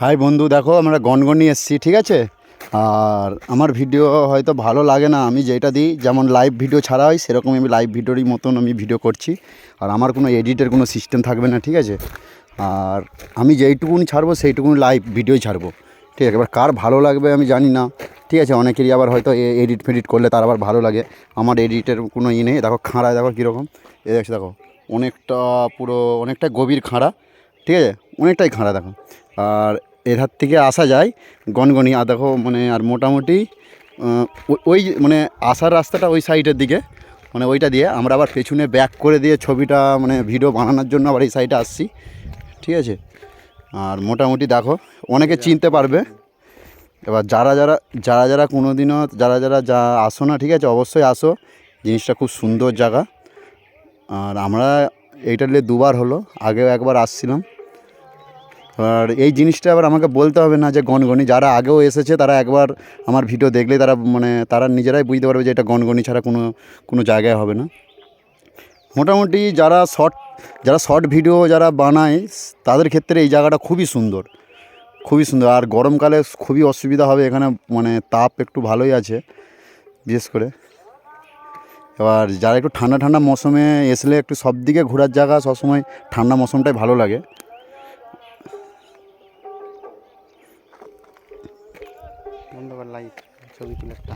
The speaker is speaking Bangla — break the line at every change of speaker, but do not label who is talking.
হাই বন্ধু, দেখো আমরা গনগনি এসেছি, ঠিক আছে। আর আমার ভিডিও হয়তো ভালো লাগে না, আমি যেটা দিই যেমন লাইভ ভিডিও ছাড়া হয় সেরকম আমি লাইভ ভিডিওরই মতন আমি ভিডিও করছি। আর আমার কোনো এডিটের কোনো সিস্টেম থাকবে না, ঠিক আছে। আর আমি যেইটুকুনি ছাড়বো সেইটুকুনি লাইভ ভিডিওই ছাড়বো, ঠিক আছে। এবার কার ভালো লাগবে আমি জানি না, ঠিক আছে। অনেকেরই আবার হয়তো এডিট ফেডিট করলে তার আবার ভালো লাগে। আমার এডিটের কোনো নেই। দেখো খাঁড়ায়, দেখো কীরকম এ দেখছি, দেখো অনেকটা পুরো অনেকটা গভীর খাঁড়া, ঠিক আছে, অনেকটাই খাঁড়া দেখো। আর এধার থেকে আসা যায় গনগনি, আর দেখো মানে আর মোটামুটি ওই মানে আসার রাস্তাটা ওই সাইডের দিকে, মানে ওইটা দিয়ে আমরা আবার পেছনে ব্যাক করে দিয়ে ছবিটা মানে ভিডিও বানানোর জন্য আবার এই সাইডে আসছি, ঠিক আছে। আর মোটামুটি দেখো অনেকে চিনতে পারবে। এবার যারা কোনো দিনও যা আসো না, ঠিক আছে, অবশ্যই আসো। জিনিসটা খুব সুন্দর জায়গা। আর আমরা এইটা নিয়ে দুবার হলো, আগেও একবার আসছিলাম। আর এই জিনিসটা আবার আমাকে বলতে হবে না যে গনগনি, যারা আগেও এসেছে তারা একবার আমার ভিডিও দেখলেই তারা মানে তারা নিজেরাই বুঝতে পারবে যে এটা গনগনি ছাড়া কোনো জায়গায় হবে না। মোটামুটি যারা শর্ট ভিডিও যারা বানায় তাদের ক্ষেত্রে এই জায়গাটা খুবই সুন্দর, খুবই সুন্দর। আর গরমকালে খুবই অসুবিধা হবে এখানে, মানে তাপ একটু ভালোই আছে বিশেষ করে। এবার যারা একটু ঠান্ডা ঠান্ডা মৌসুমে আসলে একটু সব দিকে ঘোরার জায়গা, সবসময় ঠান্ডা মৌসুমটাই ভালো লাগে।
বন্ধ কর লাইট, ছবি তুলে একটা।